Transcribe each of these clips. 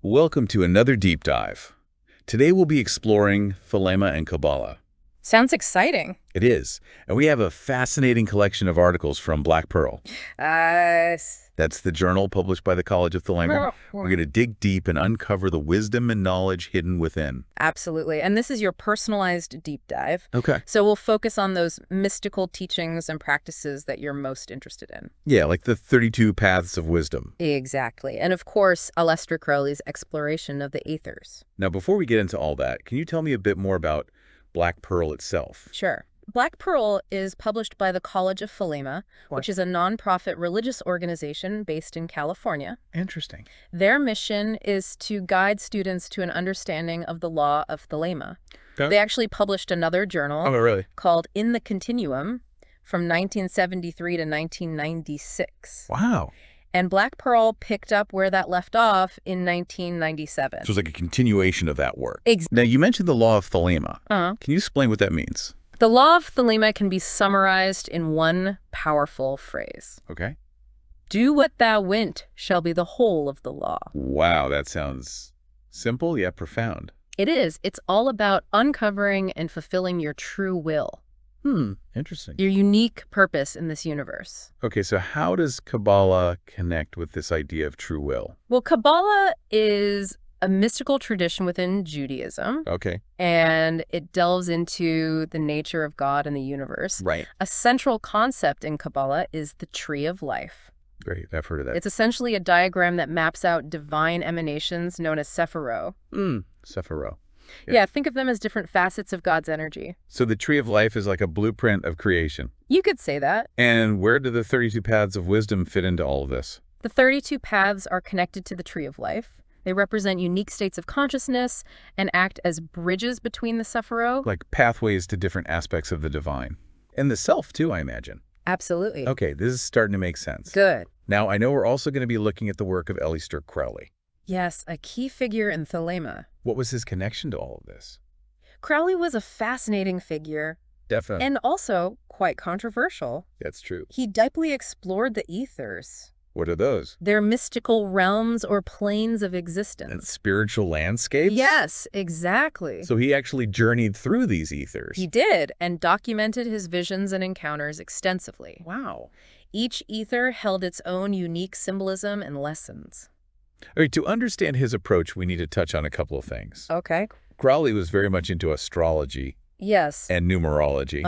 Welcome to another deep dive. Today we'll be exploring Thelema and Kabbalah. Sounds exciting. It is, and we have a fascinating collection of articles from Black Pearl. Uh, That's the journal published by the College of Thelema. We're going to dig deep and uncover the wisdom and knowledge hidden within. Absolutely. And this is your personalized deep dive. Okay. So we'll focus on those mystical teachings and practices that you're most interested in. Yeah, like the 32 Paths of Wisdom. Exactly. And of course, Aleister Crowley's exploration of the ethers. Now, before we get into all that, can you tell me a bit more about Black Pearl itself? Sure. Black Pearl is published by the College of Thelema, which is a nonprofit religious organization based in California. Interesting. Their mission is to guide students to an understanding of the law of Thelema. Okay. They actually published another journal really? called In the Continuum from 1973 to 1996. Wow. And Black Pearl picked up where that left off in 1997. So it was like a continuation of that work. Exactly. Now, you mentioned the law of Thelema. Can you explain what that means? The law of Thelema can be summarized in one powerful phrase. Okay. Do what thou wilt shall be the whole of the law. Wow, that sounds simple yet profound. It is. It's all about uncovering and fulfilling your true will, Interesting. your unique purpose in this universe. Okay, so how does Kabbalah connect with this idea of true will? Well, Kabbalah is a mystical tradition within Judaism, Okay. and it delves into the nature of God and the universe. Right. A central concept in Kabbalah is the tree of life. Great, I've heard of that. It's essentially a diagram that maps out divine emanations known as Sephirot. Sephiroth. Yeah, think of them as different facets of God's energy. So the tree of life is like a blueprint of creation. You could say that. And where do the 32 paths of wisdom fit into all of this? The 32 paths are connected to the tree of life. They represent unique states of consciousness and act as bridges between the Sephirot. Like pathways to different aspects of the divine. And the self, too, I imagine. Absolutely. Okay, this is starting to make sense. Good. Now, I know we're also going to be looking at the work of Aleister Crowley. Yes, a key figure in Thelema. What was his connection to all of this? Crowley was a fascinating figure Definitely. and also quite controversial. That's true. He deeply explored the ethers, What are those? their mystical realms or planes of And existence. spiritual landscapes? Yes, exactly. So he actually journeyed through these ethers. He did, and documented his visions and encounters extensively. Wow. Each ether held its own unique symbolism and lessons. All right, to understand his approach, we need to touch on a couple of things. Okay. Crowley was very much into astrology Yes. and numerology.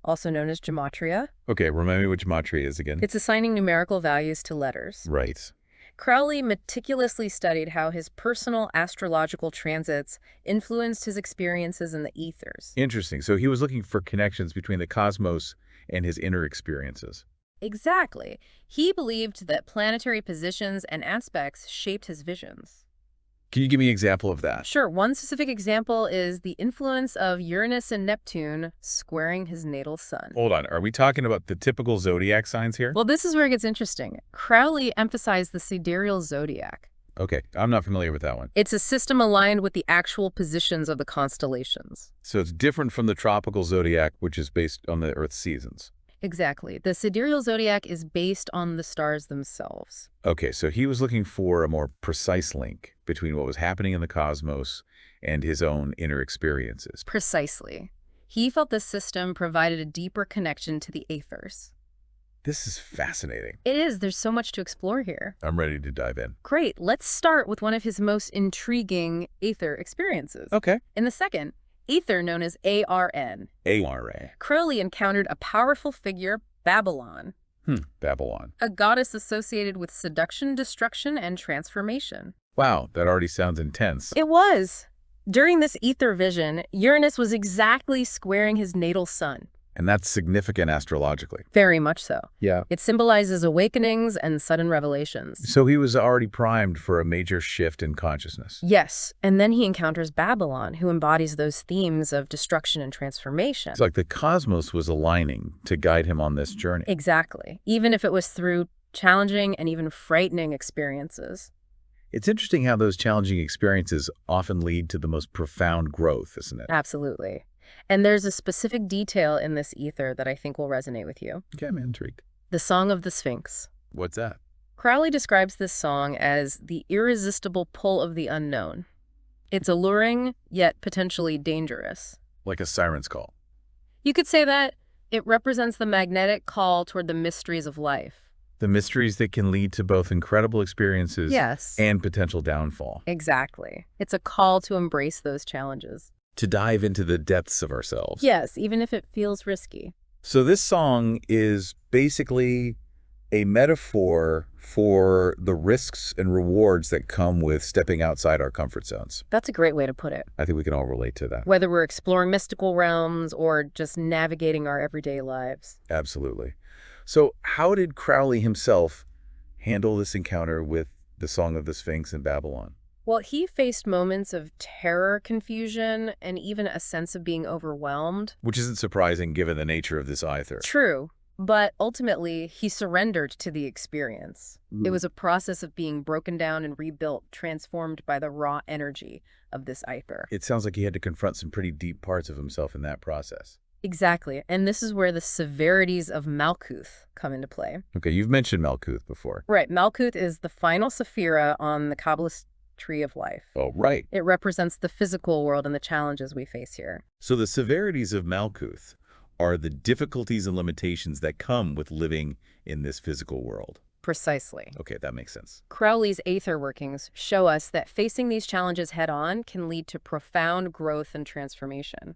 Also known as gematria. Okay, remind me what gematria is again. It's assigning numerical values to letters. Right. Crowley meticulously studied how his personal astrological transits influenced his experiences in the ethers. Interesting. So he was looking for connections between the cosmos and his inner experiences. Exactly. He believed that planetary positions and aspects shaped his visions. Can you give me an example of that? Sure, one specific example is the influence of Uranus and Neptune squaring his natal sun. Hold on. Are we talking about the typical zodiac signs here? Well, this is where it gets interesting. Crowley emphasized the sidereal zodiac. Okay, I'm not familiar with that one. It's a system aligned with the actual positions of the constellations. So it's different from the tropical zodiac, which is based on the Earth's seasons. Exactly. The sidereal zodiac is based on the stars themselves. Okay, so he was looking for a more precise link between what was happening in the cosmos and his own inner experiences. Precisely. He felt this system provided a deeper connection to the ethers. This is fascinating. It is. There's so much to explore here. I'm ready to dive in. Great. Let's start with one of his most intriguing ether experiences. Okay. In the second ether, known as ARN, ARA. Crowley encountered a powerful figure, Babylon, Babylon. a goddess associated with seduction, destruction, and transformation. Wow, that already sounds intense. It was. During this ether vision, Uranus was exactly squaring his natal sun. And that's significant astrologically. Very much so. Yeah. It symbolizes awakenings and sudden revelations. So he was already primed for a major shift in consciousness. Yes, and then he encounters Babylon, who embodies those themes of destruction and transformation. It's like the cosmos was aligning to guide him on this journey. Exactly, even if it was through challenging and even frightening experiences. It's interesting how those challenging experiences often lead to the most profound growth, isn't it? Absolutely. And there's a specific detail in this ether that I think will resonate with you. Okay, I'm intrigued. The Song of the Sphinx. What's that? Crowley describes this song as the irresistible pull of the unknown. It's alluring, yet potentially dangerous. Like a siren's call. You could say that it represents the magnetic call toward the mysteries of life. The mysteries that can lead to both incredible experiences Yes. and potential downfall. Exactly. It's a call to embrace those challenges. To dive into the depths of ourselves. Yes, even if it feels risky. So this song is basically a metaphor for the risks and rewards that come with stepping outside our comfort zones. That's a great way to put it. I think we can all relate to that. Whether we're exploring mystical realms or just navigating our everyday lives. Absolutely. So how did Crowley himself handle this encounter with the Song of the Sphinx in Babylon? Well, he faced moments of terror, confusion, and even a sense of being overwhelmed. Which isn't surprising given the nature of this ether. True, but ultimately, he surrendered to the experience. It was a process of being broken down and rebuilt, transformed by the raw energy of this ether. It sounds like he had to confront some pretty deep parts of himself in that process. Exactly, and this is where the severities of Malkuth come into play. Okay, you've mentioned Malkuth before. Right, Malkuth is the final Sephira on the Kabbalist tree of life. Oh, right. It represents the physical world and the challenges we face here. So the severities of Malkuth are the difficulties and limitations that come with living in this physical world. Precisely. Okay, that makes sense. Crowley's Aether workings show us that facing these challenges head-on can lead to profound growth and transformation.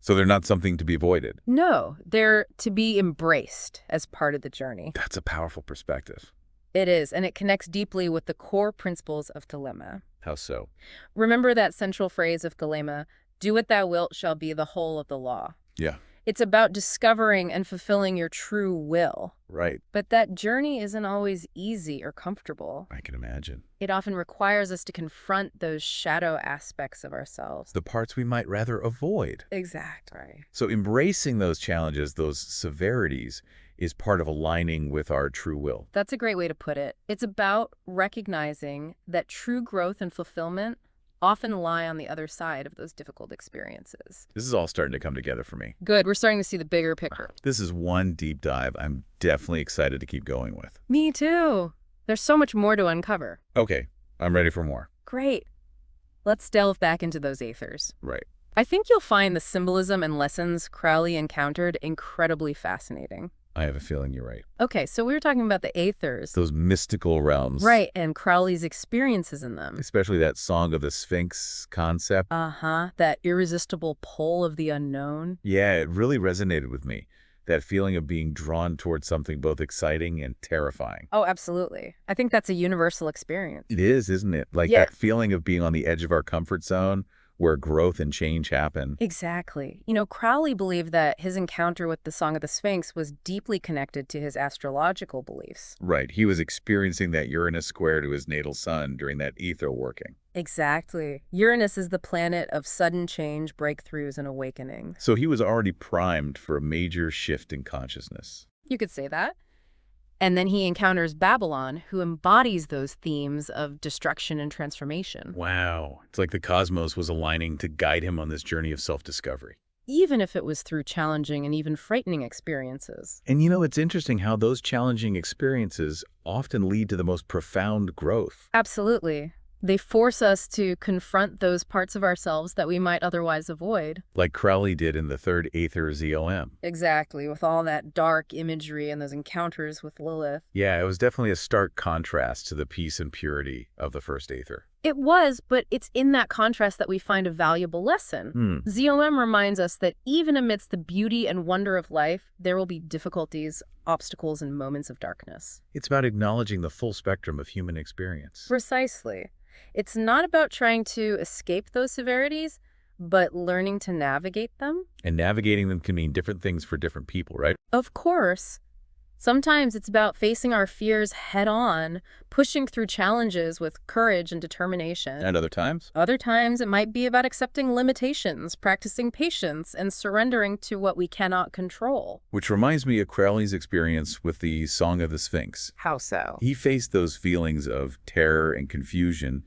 So they're not something to be avoided. No, they're to be embraced as part of the journey. That's a powerful perspective. It is, and it connects deeply with the core principles of Thelema. How so? Remember that central phrase of Thelema, "Do what thou wilt shall be the whole of the law." Yeah. It's about discovering and fulfilling your true will. Right. But that journey isn't always easy or comfortable. I can imagine. It often requires us to confront those shadow aspects of ourselves. The parts we might rather avoid. Exactly. So embracing those challenges, those severities, is part of aligning with our true will. That's a great way to put it. It's about recognizing that true growth and fulfillment often lie on the other side of those difficult experiences. This is all starting to come together for me. Good. We're starting to see the bigger picture. This is one deep dive I'm definitely excited to keep going with. Me too. There's so much more to uncover. Okay, I'm ready for more. Great. Let's delve back into those aethers. Right. I think you'll find the symbolism and lessons Crowley encountered incredibly fascinating. I have a feeling you're right. Okay, so we were talking about the aethers. Those mystical realms. Right, and Crowley's experiences in them. Especially that Song of the Sphinx concept. Uh-huh, that irresistible pull of the unknown. Yeah, it really resonated with me. That feeling of being drawn towards something both exciting and terrifying. Oh, absolutely. I think that's a universal experience. It is, isn't it? Like Yeah. that feeling of being on the edge of our comfort zone where growth and change happen. Exactly. You know, Crowley believed that his encounter with the Song of the Sphinx was deeply connected to his astrological beliefs. Right. He was experiencing that Uranus square to his natal sun during that ether working. Exactly. Uranus is the planet of sudden change, breakthroughs, and awakening. So he was already primed for a major shift in consciousness. You could say that. And then he encounters Babylon, who embodies those themes of destruction and transformation. Wow. It's like the cosmos was aligning to guide him on this journey of self-discovery. Even if it was through challenging and even frightening experiences. And you know, it's interesting how those challenging experiences often lead to the most profound growth. Absolutely. They force us to confront those parts of ourselves that we might otherwise avoid. Like Crowley did in the third Aether ZOM. Exactly, with all that dark imagery and those encounters with Lilith. Yeah, it was definitely a stark contrast to the peace and purity of the first Aether. It was, but it's in that contrast that we find a valuable lesson. ZOM reminds us that even amidst the beauty and wonder of life, there will be difficulties, obstacles, and moments of darkness. It's about acknowledging the full spectrum of human experience. Precisely. It's not about trying to escape those severities, but learning to navigate them. And navigating them can mean different things for different people, right? Of course. Sometimes it's about facing our fears head-on, pushing through challenges with courage and determination. And other times? Other times it might be about accepting limitations, practicing patience, and surrendering to what we cannot control. Which reminds me of Crowley's experience with the Song of the Sphinx. How so? He faced those feelings of terror and confusion,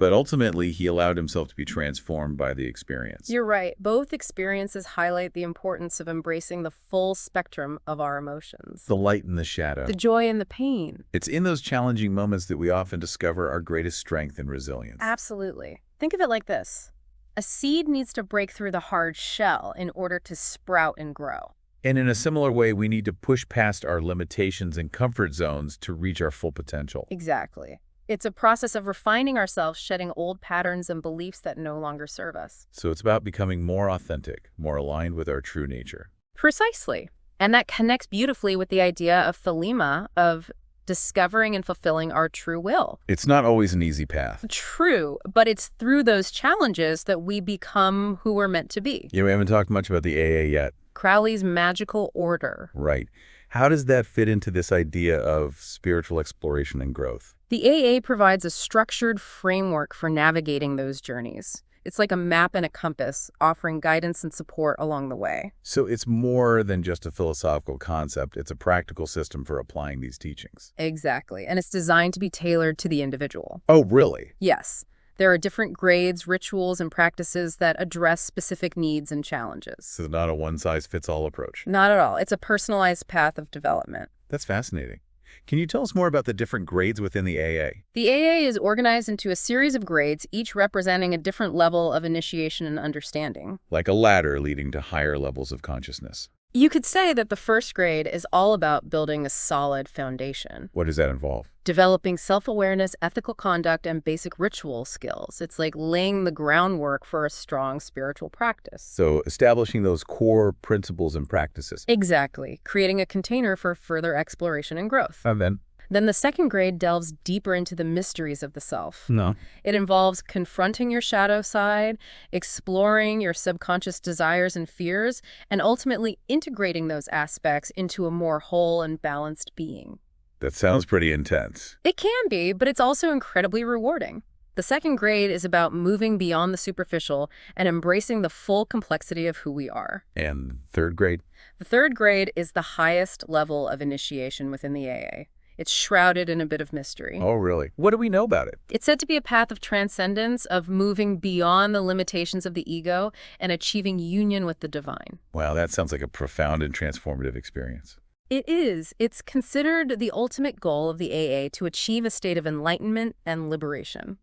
But ultimately, he allowed himself to be transformed by the experience. You're right. Both experiences highlight the importance of embracing the full spectrum of our emotions. The light and the shadow. The joy and the pain. It's in those challenging moments that we often discover our greatest strength and resilience. Absolutely. Think of it like this. A seed needs to break through the hard shell in order to sprout and grow. And in a similar way, we need to push past our limitations and comfort zones to reach our full potential. Exactly. It's a process of refining ourselves, shedding old patterns and beliefs that no longer serve us. So it's about becoming more authentic, more aligned with our true nature. Precisely. And that connects beautifully with the idea of thelema, of discovering and fulfilling our true will. It's not always an easy path. True, but it's through those challenges that we become who we're meant to be. Yeah, we haven't talked much about the AA yet. Crowley's magical order. Right. How does that fit into this idea of spiritual exploration and growth? The AA provides a structured framework for navigating those journeys. It's like a map and a compass, offering guidance and support along the way. So it's more than just a philosophical concept. It's a practical system for applying these teachings. Exactly. And it's designed to be tailored to the individual. Oh, really? Yes. There are different grades, rituals, and practices that address specific needs and challenges. So not a one-size-fits-all approach. Not at all. It's a personalized path of development. That's fascinating. Can you tell us more about the different grades within the AA? The AA is organized into a series of grades, each representing a different level of initiation and understanding. Like a ladder leading to higher levels of consciousness. You could say that the first grade is all about building a solid foundation. What does that involve? Developing self-awareness, ethical conduct, and basic ritual skills. It's like laying the groundwork for a strong spiritual practice. So establishing those core principles and practices. Exactly. Creating a container for further exploration and growth. And then? Then the second grade delves deeper into the mysteries of the self. No. It involves confronting your shadow side, exploring your subconscious desires and fears, and ultimately integrating those aspects into a more whole and balanced being. That sounds pretty intense. It can be, but it's also incredibly rewarding. The second grade is about moving beyond the superficial and embracing the full complexity of who we are. And third grade? The third grade is the highest level of initiation within the AA. It's shrouded in a bit of mystery. Oh, really? What do we know about it? It's said to be a path of transcendence, of moving beyond the limitations of the ego and achieving union with the divine. Wow, that sounds like a profound and transformative experience. It is. It's considered the ultimate goal of the AA to achieve a state of enlightenment and liberation.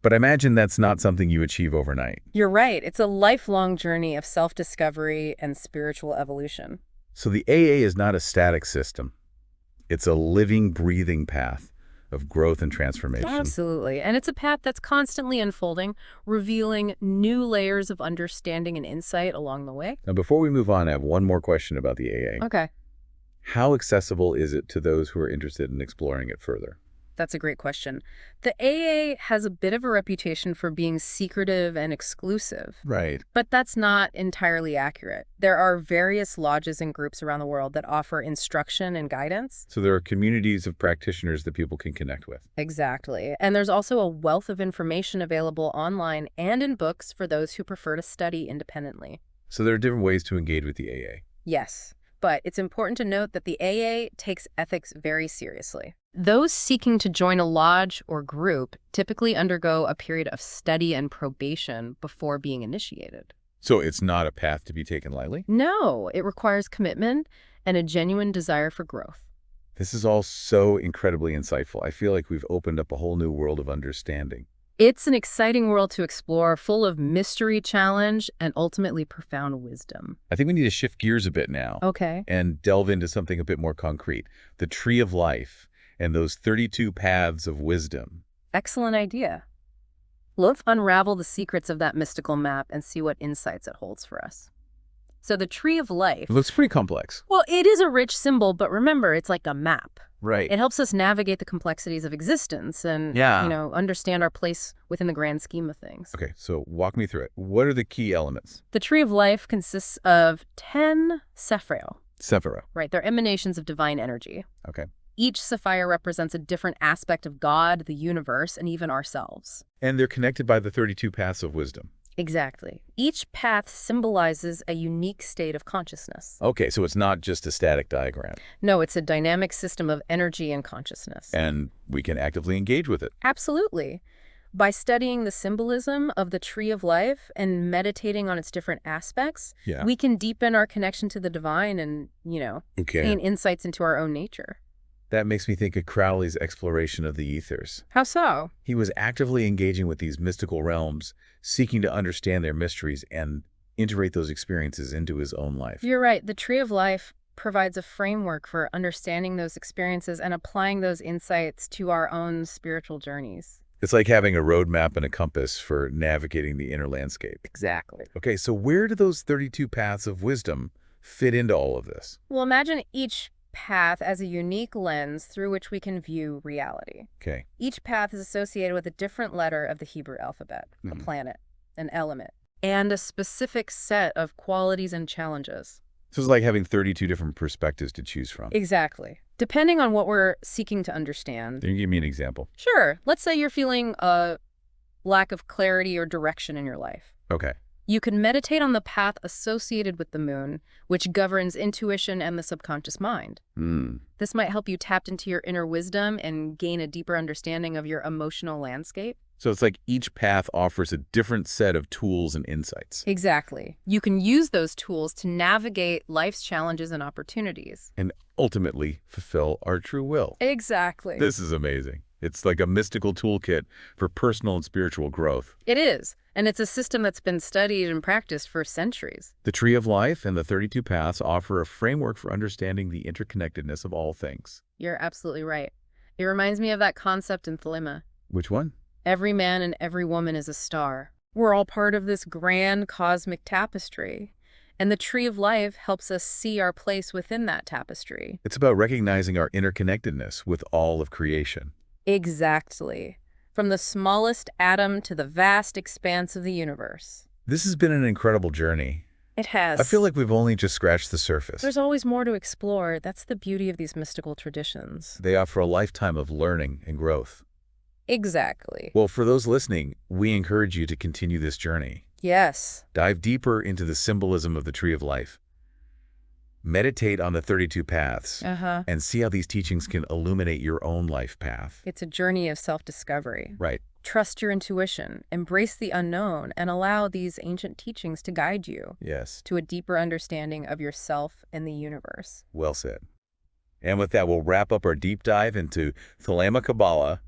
But I imagine that's not something you achieve overnight. You're right. It's a lifelong journey of self-discovery and spiritual evolution. So the AA is not a static system. It's a living, breathing path of growth and transformation. Absolutely. And it's a path that's constantly unfolding, revealing new layers of understanding and insight along the way. Now, before we move on, I have one more question about the AA. Okay. How accessible is it to those who are interested in exploring it further? That's a great question. The AA has a bit of a reputation for being secretive and exclusive. Right. But that's not entirely accurate. There are various lodges and groups around the world that offer instruction and guidance. So there are communities of practitioners that people can connect with. Exactly. And there's also a wealth of information available online and in books for those who prefer to study independently. So there are different ways to engage with the AA. Yes. But it's important to note that the AA takes ethics very seriously. Those seeking to join a lodge or group typically undergo a period of study and probation before being initiated. So it's not a path to be taken lightly? No, it requires commitment and a genuine desire for growth. This is all so incredibly insightful. I feel like we've opened up a whole new world of understanding. It's an exciting world to explore, full of mystery, challenge, and ultimately profound wisdom. I think we need to shift gears a bit now. Okay. And delve into something a bit more concrete. The Tree of Life and those 32 paths of wisdom. Excellent idea. Let's unravel the secrets of that mystical map and see what insights it holds for us. So the Tree of Life. It looks pretty complex. Well, it is a rich symbol, but remember, it's like a map. Right. It helps us navigate the complexities of existence and, understand our place within the grand scheme of things. Okay, so walk me through it. What are the key elements? The Tree of Life consists of 10 Sephiroth. Sephira. Right, they're emanations of divine energy. Okay. Each Sapphire represents a different aspect of God, the universe, and even ourselves. And they're connected by the 32 paths of wisdom. Exactly. Each path symbolizes a unique state of consciousness. Okay, so it's not just a static diagram. No, it's a dynamic system of energy and consciousness. And we can actively engage with it. Absolutely. By studying the symbolism of the tree of life and meditating on its different aspects, Yeah. we can deepen our connection to the divine and, Okay. gain insights into our own nature. That makes me think of Crowley's exploration of the ethers. How so? He was actively engaging with these mystical realms, seeking to understand their mysteries and integrate those experiences into his own life. You're right. The tree of life provides a framework for understanding those experiences and applying those insights to our own spiritual journeys. It's like having a roadmap and a compass for navigating the inner landscape. Exactly. Okay, so where do those 32 paths of wisdom fit into all of this? Well, imagine each path as a unique lens through which we can view reality. Okay. Each path is associated with a different letter of the Hebrew alphabet, a planet, an element, and a specific set of qualities and challenges. So it's like having 32 different perspectives to choose from. Exactly. Depending on what we're seeking to understand. Can you give me an example? Sure. Let's say you're feeling a lack of clarity or direction in your life. Okay. You can meditate on the path associated with the moon, which governs intuition and the subconscious mind. This might help you tap into your inner wisdom and gain a deeper understanding of your emotional landscape. So it's like each path offers a different set of tools and insights. Exactly. You can use those tools to navigate life's challenges and opportunities. And ultimately fulfill our true will. Exactly. This is amazing. It's like a mystical toolkit for personal and spiritual growth. It is. And it's a system that's been studied and practiced for centuries. The Tree of Life and the 32 Paths offer a framework for understanding the interconnectedness of all things. You're absolutely right. It reminds me of that concept in Thelema. Which one? Every man and every woman is a star. We're all part of this grand cosmic tapestry. And the Tree of Life helps us see our place within that tapestry. It's about recognizing our interconnectedness with all of creation. Exactly. From the smallest atom to the vast expanse of the universe. This has been an incredible journey. It has. I feel like we've only just scratched the surface. There's always more to explore. That's the beauty of these mystical traditions. They offer a lifetime of learning and growth. Exactly. Well, for those listening, we encourage you to continue this journey. Yes. Dive deeper into the symbolism of the Tree of Life. Meditate on the 32 paths and see how these teachings can illuminate your own life path. It's a journey of self-discovery. Right. Trust your intuition, embrace the unknown, and allow these ancient teachings to guide you Yes. to a deeper understanding of yourself and the universe. Well said. And with that, we'll wrap up our deep dive into Thelema Kabbalah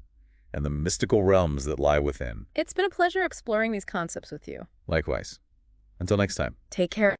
and the mystical realms that lie within. It's been a pleasure exploring these concepts with you. Likewise. Until next time. Take care.